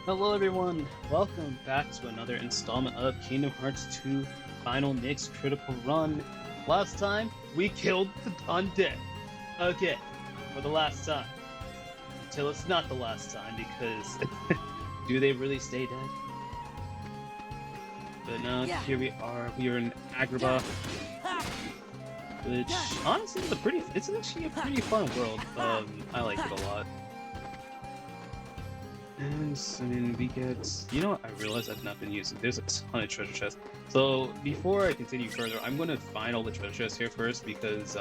Hello everyone, welcome back to another installment of Kingdom Hearts 2 Final Mix Critical Run. Last time, we killed the undead. Again, for the last time. Until it's not the last time, because do they really stay dead? But now, here we are in Agrabah, which, honestly, it's actually a pretty fun world. I like it a lot. And I mean, we get. You know, I realize I've not been using. There's a ton of treasure chests. So before I continue further, I'm gonna find all the treasure chests here first because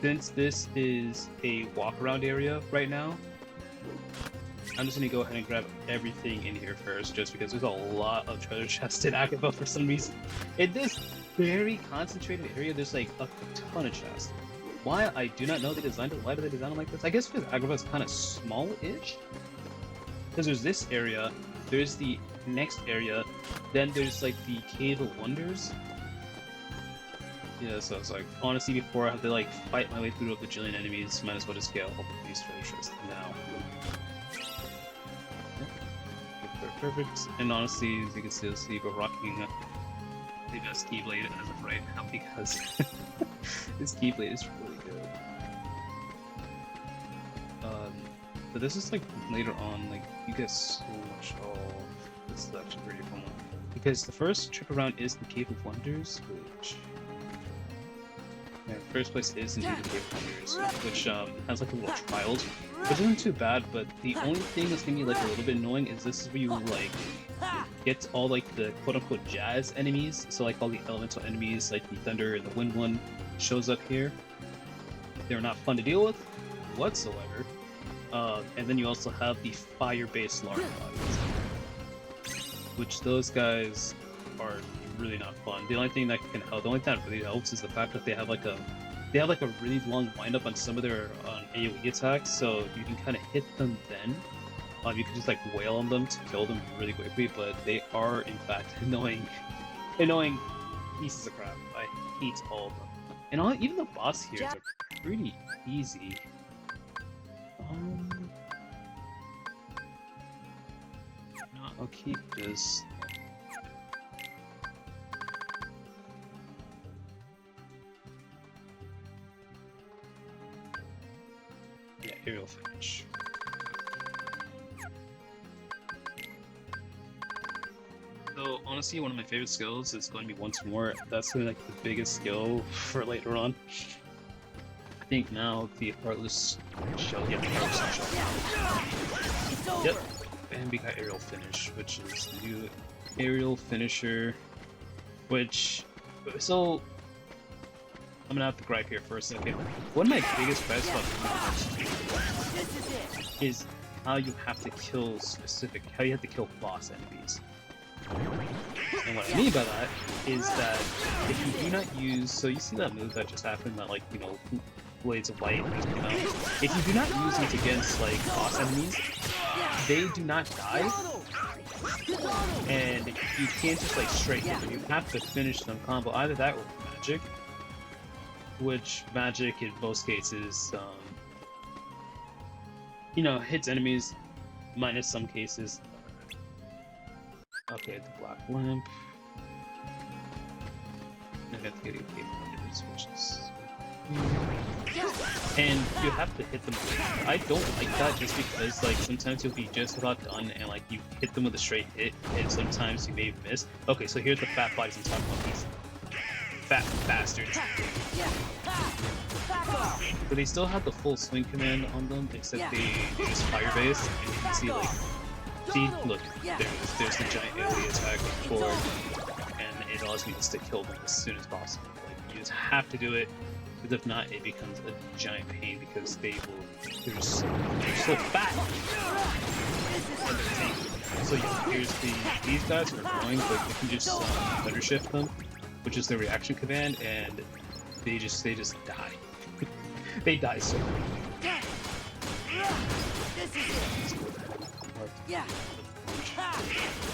since this is a walk around area right now, I'm just gonna go ahead and grab everything in here first, just because there's a lot of treasure chests in Agrabah for some reason. In this very concentrated area, there's like a ton of chests. Why, I do not know they designed it. Why do they design it like this? I guess because Agrabah is kind of small-ish. Because there's this area, there's the next area, then there's like the Cave of Wonders. Yeah, so it's like, honestly, before I have to like fight my way through a bajillion enemies, might as well just get all of these treasure chests now. Perfect. And honestly, as you can still see, we're rocking the best Keyblade as of right now because this Keyblade is really good. But this is like later on, like you get so much. Oh, this is actually pretty fun because the first trip around is the Cave of Wonders, which first place is indeed the Cave of Wonders, which has like a little trials, which isn't too bad. But the only thing that's gonna be like a little bit annoying is this is where you like get all like the quote-unquote jazz enemies, so like all the elemental enemies like the thunder and the wind one shows up here. They're not fun to deal with whatsoever. And then you also have the fire-based large bodies, which those guys are really not fun. The only thing that can help, the only thing that really helps is the fact that they have like a really long windup on some of their AoE attacks, so you can kind of hit them then. You can just like wail on them to kill them really quickly, but they are in fact annoying pieces of crap. I hate all of them. And even the boss here are pretty easy. No, I'll keep this. Yeah, aerial finish. So honestly, one of my favorite skills is going to be once more. That's going to be like the biggest skill for later on. I think now the Heartless Shell, yeah, the Heartless Shell. Yep, and we got aerial finish, which is the new aerial finisher. Which, so I'm gonna have to gripe here for a second. One of my biggest gripes about is how you have to kill how you have to kill boss enemies. And what I mean by that is that if you do not use, so you see that move that just happened, that like, you know, blades of light, you know, if you do not use it against like boss enemies, they do not die, and you can't just like straight hit them. You have to finish them combo, either that or magic, which magic in most cases, you know, hits enemies, minus some cases. Okay, the black lamp. I have to get a Cave of Wonders, which is... And you have to hit them. I don't like that just because like sometimes you'll be just about done and like you hit them with a straight hit and sometimes you may miss. Okay, so here's the fat bodies I'm talking about, these fat bastards. But they still have the full swing command on them, except they use fire base, and you can see like, look, there's the giant AoE attack forward, and it allows me to kill them as soon as possible. Like, you just have to do it, because if not, it becomes a giant pain because they're so fat. So yeah, these guys are annoying, but you can just thunder shift them, which is the reaction command, and they just die. They die so quickly. Yeah.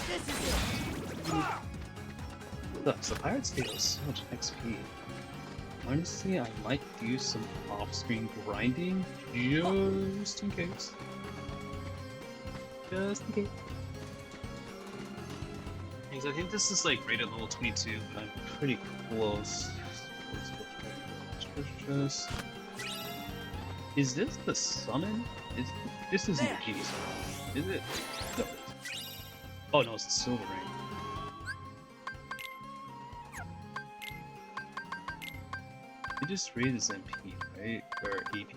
This is it. Look, so pirates give us so much XP. Honestly, I might do some off-screen grinding just in case. Just in case. Because I think this is like rated level 22, but I'm pretty close. Is this the summon? This isn't the genie summon, is it? No. Oh no, it's the silver ring. It just raises MP, right? Or AP.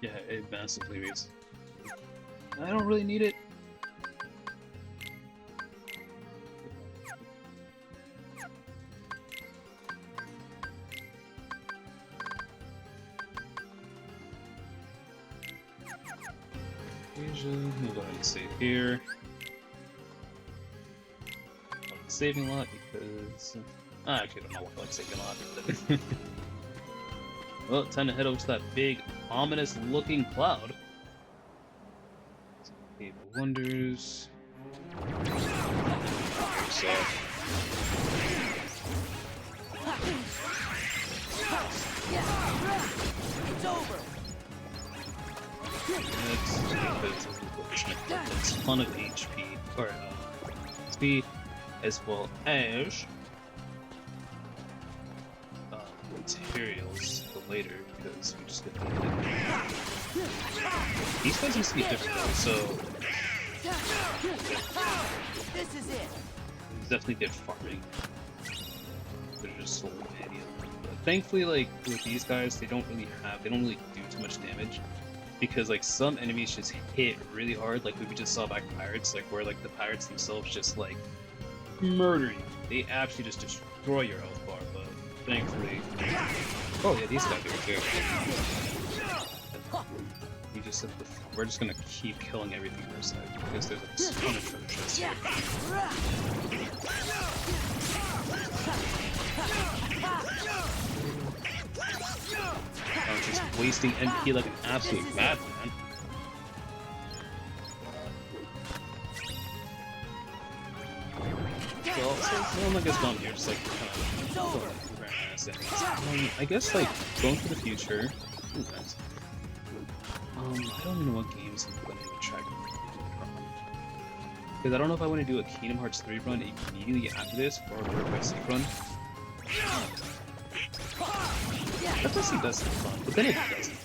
Yeah, it massively raises. I don't really need it. We'll go ahead and save here. I'm saving a lot because I actually don't know why I like saving a lot. Well, time to head over to that big, ominous-looking cloud. Cave of Wonders. So. It's over. That's a ton of HP or speed, as well as materials for later, because we just get these guys used to be different though, so This is it. definitely did farming. They're just so many of them. But thankfully, like with these guys, they don't really do too much damage. Because like some enemies just hit really hard, like we just saw back pirates, like where like the pirates themselves just like murder you. They actually just destroy your health bar, but thankfully, oh yeah, these guys do it too. We just have to, we're just gonna keep killing everything on our side because there's a ton of treasure chests here. I'm just wasting MP like an absolute madman. Well, I guess down here, just like kind of I guess like going for the future. Ooh, nice. I don't even know what games I'm going to try because I don't know if I want to do a Kingdom Hearts 3 run immediately after this or a Birth by Sleep run. That does seem fun, but then it doesn't.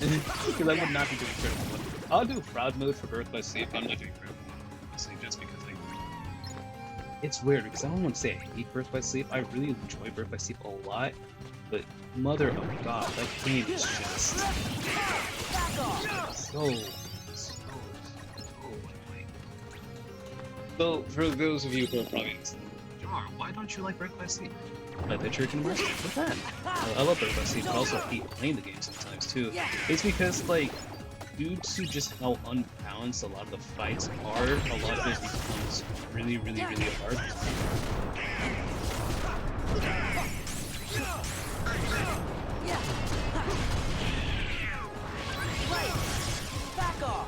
Because I would not be doing critical mode. I'll do Proud mode for Birth by Sleep, I'm not doing critical mode, just because like, it's weird, because I don't want to say I hate Birth by Sleep, I really enjoy Birth by Sleep a lot, but mother of God, that game is just so annoying. So, for those of you who are probably listening, Jar, why don't you like Birth by Sleep? Like the Church and Mercy. What's that? I love Birth by Sleep, but also hate playing the game sometimes too. It's because, like, due to just how unbalanced a lot of the fights are, a lot of it becomes really, really, really hard. Back off.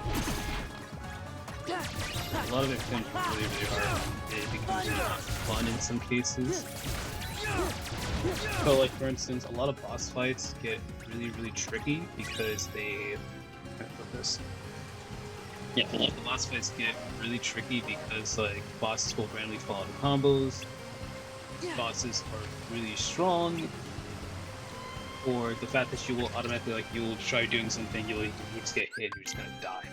A lot of it becomes really, really hard. It becomes not fun in some cases. So, like, for instance, a lot of boss fights get really, really tricky because they... How can I put this? Yeah, a lot of the boss fights get really tricky because, like, bosses will randomly fall out of combos, bosses are really strong, or the fact that you will automatically, like, you'll try doing something, you'll just get hit and you're just gonna die.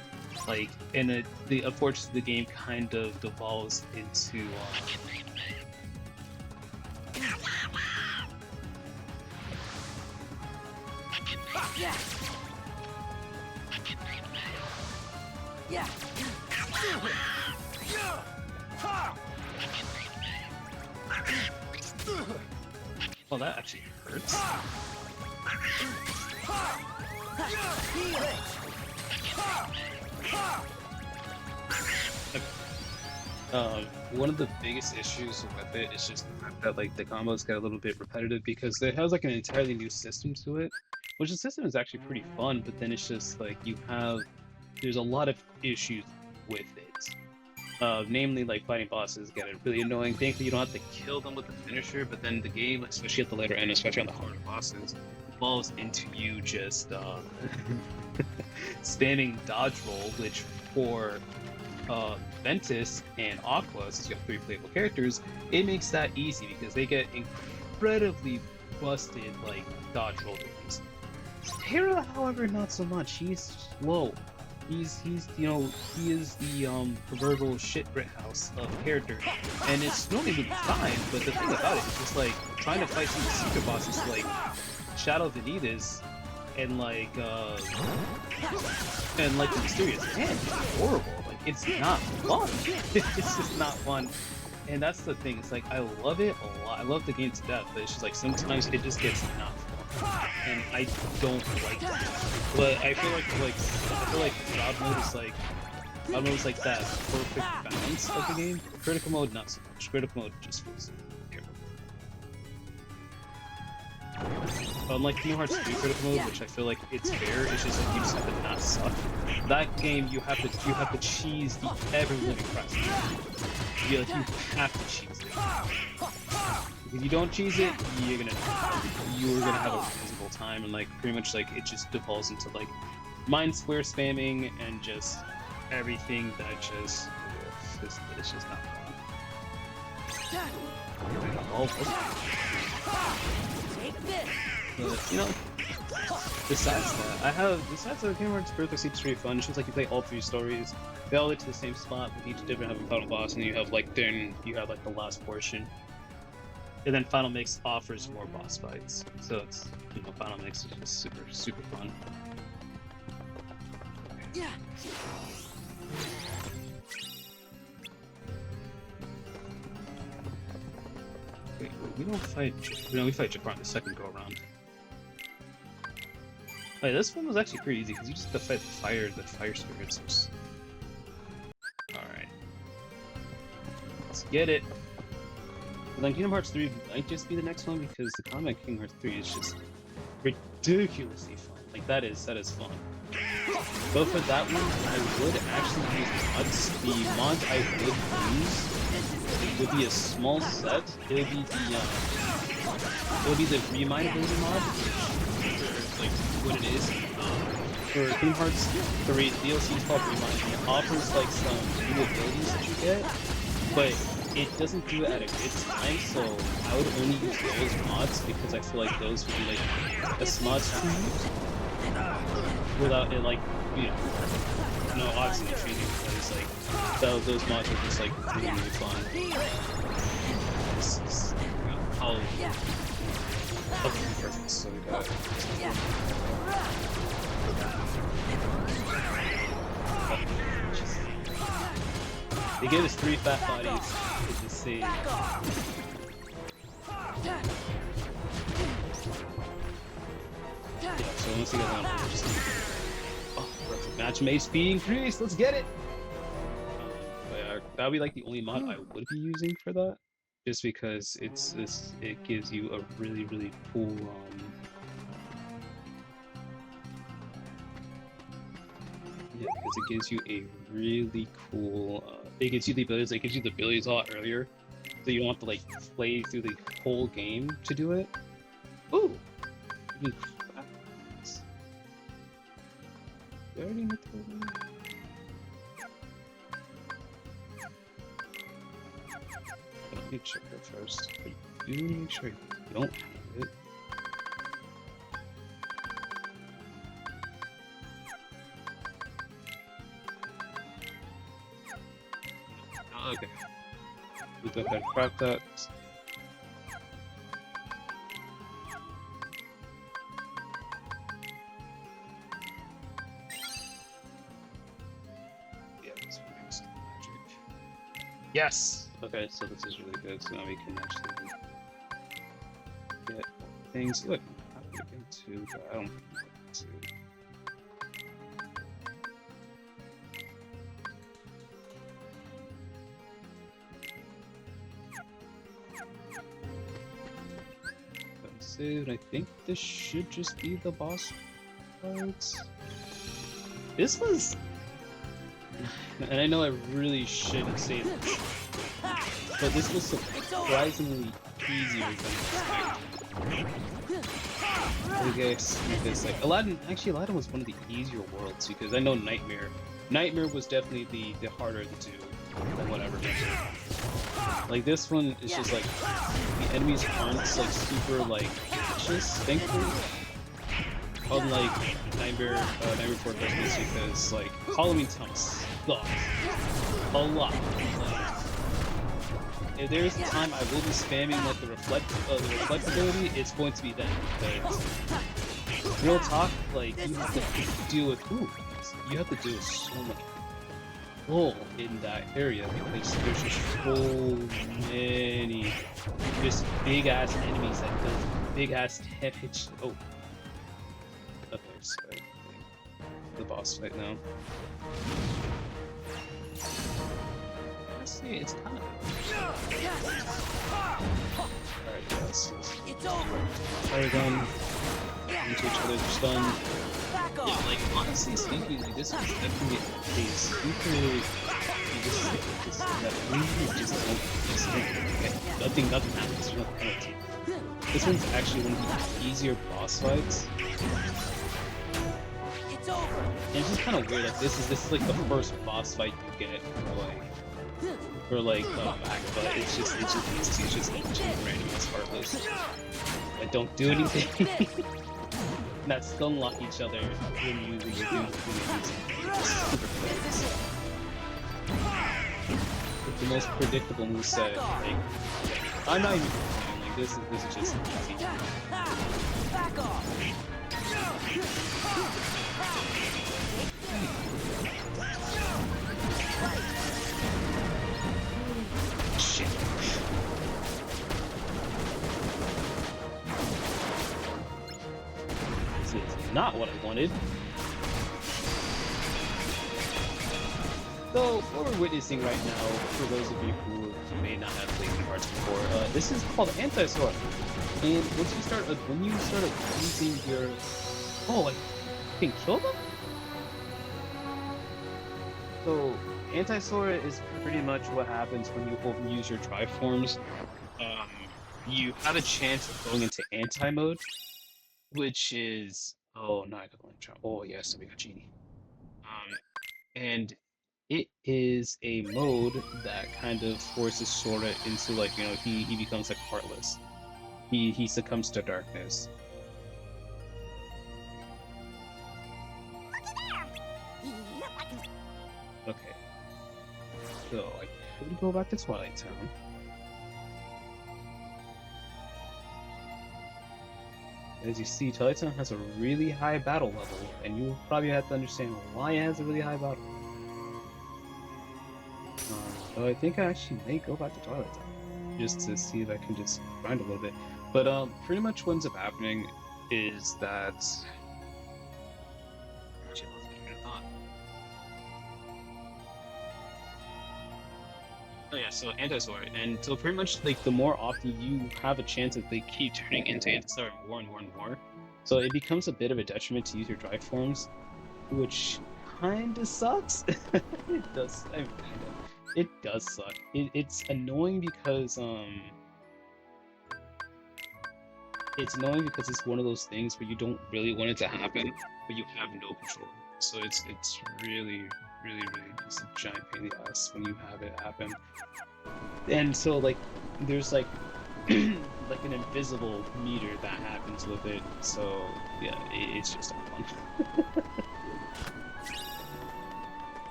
Like, and unfortunately, the game kind of devolves into, well, that actually hurts. One of the biggest issues with it is just the fact that like the combos get a little bit repetitive because it has like an entirely new system to it, which the system is actually pretty fun, but then it's just like there's a lot of issues with it. Namely, like fighting bosses get a really annoying. Thankfully, you don't have to kill them with the finisher, but then the game, especially at the later end, especially on the harder bosses, evolves into you just spamming dodge roll, which for Ventus and Aqua, since you have three playable characters, it makes that easy because they get incredibly busted like dodge roll games. Hera, however, not so much. He's slow. He's you know, he is the proverbial shit brick house of character, and it's normally really fine. But the thing about it is just like trying to fight some of the secret bosses like Shadow Vanitas and like the Mysterious Man. It's horrible. Like it's not fun. It's just not fun. And that's the thing. It's like I love it a lot. I love the game to death, but it's just like sometimes it just gets not fun, and I don't like it. But I feel like God mode is like that perfect balance of the game. Critical mode, not so much. Critical mode just feels terrible. Unlike Kingdom Hearts 3 critical mode, which I feel like it's fair, it's just like you just have to not suck. That game you have to cheese the ever living crap. You have to cheese it. If you don't cheese it, you're gonna have a miserable time, and like pretty much like it just devolves into like mind square spamming and just everything that it's just not fun. But, you know, besides that, Kingdom Hearts Birth seems pretty fun. It's just like you play all three stories, they all lead to the same spot with each different having final boss, and you have like the last portion. And then Final Mix offers more boss fights. So it's, you know, Final Mix is just super, super fun. Yeah. Wait, we don't fight. No, we fight Jafar on the second go around. Wait, this one was actually pretty easy because you just have to fight the fire spirits. Alright. Let's get it. But then Kingdom Hearts 3 might just be the next one because the combat in Kingdom Hearts 3 is just ridiculously fun. Like that is fun. But for that one, I would actually use mods. The mods I would use would be a small set. It would be the Remindability mod, for like what it is. For Kingdom Hearts 3, DLC is called Remind. It offers like some new abilities that you get, but it doesn't do it at a good time, so I would only use those mods because I feel like those would be like best mods to use without it, like, you know, no odds in the treating, because like those mods are just like really, really fun. This is, you know, probably perfect, so we got it. They gave us 3 fat bodies. It's insane. Yeah, so once you get down, we're just gonna... perfect match. May speed increase. Let's get it. But yeah, that would be like the only mod I would be using for that, just because it gives you a really, really cool yeah, because it gives you a really cool, it gives you the abilities a lot earlier, so you don't have to like play through the whole game to do it. Ooh! Let me check that first. But you make sure you don't have it. Okay. We go ahead and crack that. Yeah, this one makes magic. Yes! Okay, so this is really good, so now we can actually get things. Look, I'm getting two, but I don't want to. I think this should just be the boss fights. This was And I know I really shouldn't say this, but this was surprisingly easier than expected. I guess because like Aladdin was one of the easier worlds because I know Nightmare was definitely the harder to do than whatever. Like this one is just like the enemies aren't like super like vicious, thankfully. Unlike Nightmare Fortress, because like Halloween Town sucks a lot. Like, if there's a time I will be spamming like the reflect ability, it's going to be then. Because real talk, like you have to deal with you have to deal with so much bull in that area because there's just so many just big ass enemies that does big ass damage. Oh. Okay, sorry. The boss fight now. Let's see, it's kind of. Alright, guys. It's over. Paragon into each other's stun. Yeah, like honestly speaking, like this is definitely a case. You could just nothing happens. You're not penalty. This one's actually one of the easier boss fights. It's over. And it's just kind of weird. Like this is like the first boss fight you get for Agrabah. It's just these two just random as heartless. Like don't do anything. That stun lock each other when you do super quick. It's the most predictable moveset. Like I'm not even complaining. Like this is just easy. Back off. Shit. This is not what I wanted. So, what we're witnessing right now, for those of you who may not have played the cards before, this is called Anti-Sword. And once you start, when you start using your... Oh, like, you can kill them? So, Anti-Sword is pretty much what happens when you overuse your Triforms. You have a chance of going into Anti-Mode, which is... Oh, no, I got one try. Oh, yes, we got Genie. And it is a mode that kind of forces Sora into, like, you know, he becomes, like, heartless. He succumbs to darkness. Okay. So, I could go back to Twilight Town. As you see, Twilight Town has a really high battle level, and you probably have to understand why it has a really high battle level. So I think I actually may go back to Twilight Town, just to see if I can just grind a little bit. But pretty much what ends up happening is that... Actually, I lost my train of thought. Oh yeah, so Anti-Sword, and so pretty much like the more often you have a chance that they keep turning into Anti-Sword more and more and more, so it becomes a bit of a detriment to use your Drive Forms, which kinda sucks. It does. I mean, it does suck. It's annoying because it's one of those things where you don't really want it to happen, but you have no control. So it's really just a giant pain in the ass when you have it happen. And so like there's like like an invisible meter that happens with it. So yeah, it's just all fun.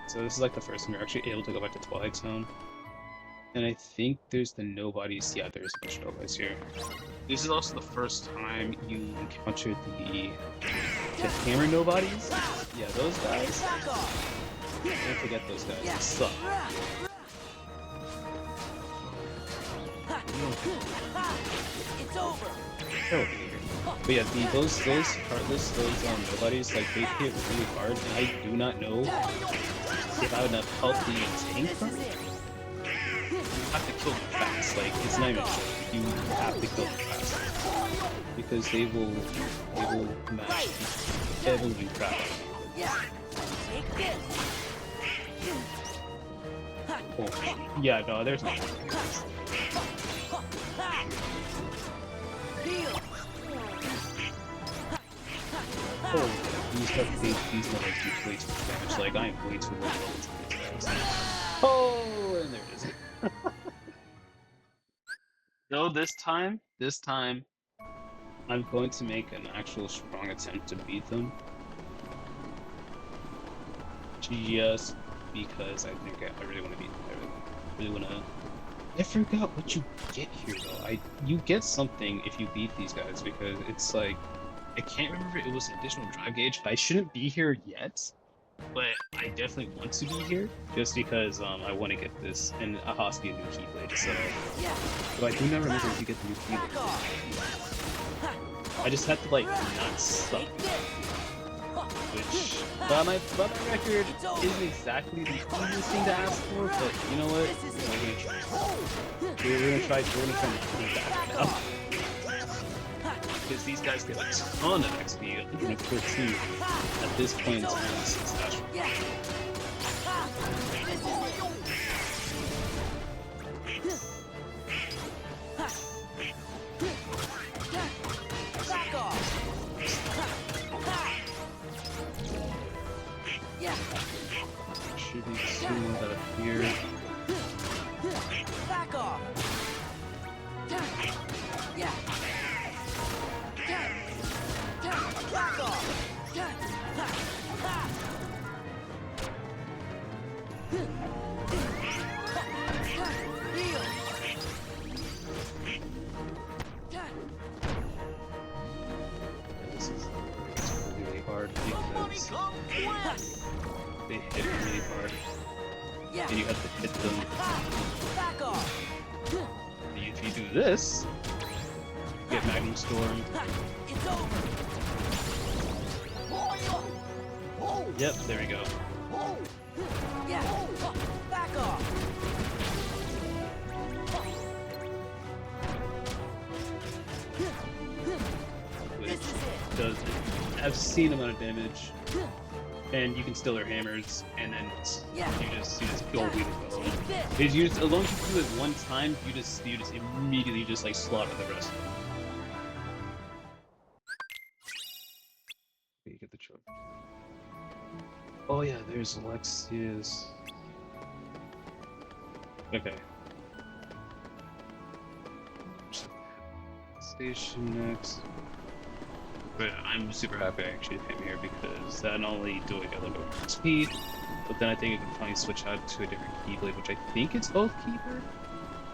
So this is like the first time you're actually able to go back to Twilight Zone. And I think there's the nobodies. Yeah, there's a bunch of nobodies here. This is also the first time you encountered the hammer nobodies. Yeah, those guys. Don't forget those guys. They suck. It's over. But yeah, those heartless, those nobodies, like they hit really hard, and I do not know if I would have helped the tank them. You have to kill them fast. Like it's not even a joke. You have to kill them fast because they will match heavily crap. Yeah. Take this. Oh, yeah, no, there's no. Deal. Oh, these levels do way too much damage. Like, I am way too low level to these guys. Oh, and there it is. No, this time, I'm going to make an actual strong attempt to beat them. Just because I think I really want to beat them. I really want to. I forgot what you get here though. You get something if you beat these guys because it's like I can't remember if it was an additional drive gauge. I shouldn't be here yet, but I definitely want to be here just because I want to get this and a Hosky new Keyblade. So, but I do not remember if you get the new Keyblade. I just have to like not suck. Which, by my record, isn't exactly the easiest thing to ask for, but you know what? We're gonna try to do that right now. Because these guys get a ton of XP, and of course too, at this point in time, this is special. Should be someone out of here. Back off. Yeah. Back off. This is really hard because they hit really hard. And you have to hit them. Back off. If you do this, you get Magnum Storm. It's over. Yep, there we go. Yeah. Back off. Which does an obscene amount of damage. And you can steal their hammers, and then you just go with it. As long as you do it one time, you just immediately just like slaughter the rest of them. You get the choke. Oh yeah, there's Alexia's. Okay. Station next. But I'm super happy I actually came here because not only do I get a little bit more speed, but then I think I can finally switch out to a different Keyblade, which I think it's Oath Keeper.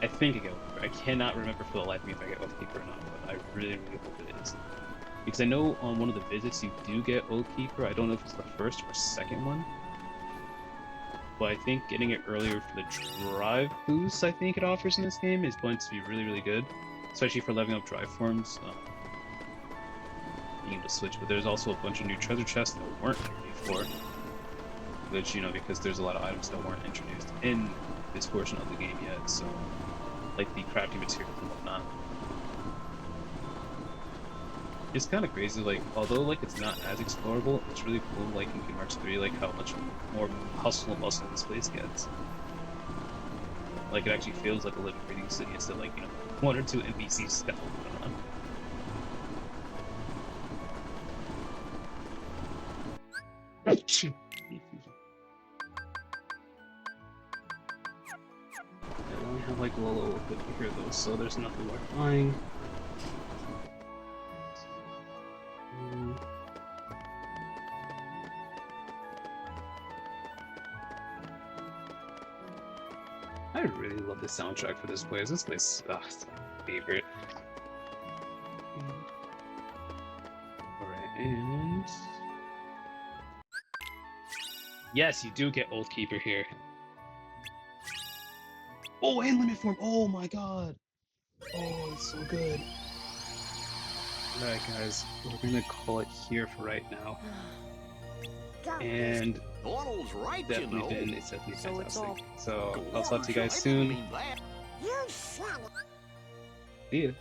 I think I get Oath Keeper. I cannot remember for the life of me if I get Oath Keeper or not, but I really, really hope it is. Because I know on one of the visits you do get Oath Keeper. I don't know if it's the first or second one. But I think getting it earlier for the drive boost I think it offers in this game is going to be really, really good. Especially for leveling up drive forms. Being able to switch, but there's also a bunch of new treasure chests that weren't here before. Which, you know, because there's a lot of items that weren't introduced in this portion of the game yet, so like the crafting materials and whatnot. It's kind of crazy, like, although like it's not as explorable, it's really cool, like in Kingdom Hearts 3, like how much more hustle and bustle this place gets. Like it actually feels like a living, breathing city instead of like, you know, one or two NPC stuff going on. I only have like Lolo equipped here though, so there's nothing worth buying. I really love the soundtrack for this place. This place, it's my favorite. Alright, and... Yes, you do get Oath Keeper here. Oh, and Limit Form! Oh my god! Oh, it's so good. Alright guys, we're gonna call it here for right now. And right, definitely been, it's definitely fantastic. So, I'll talk to you guys soon. See ya.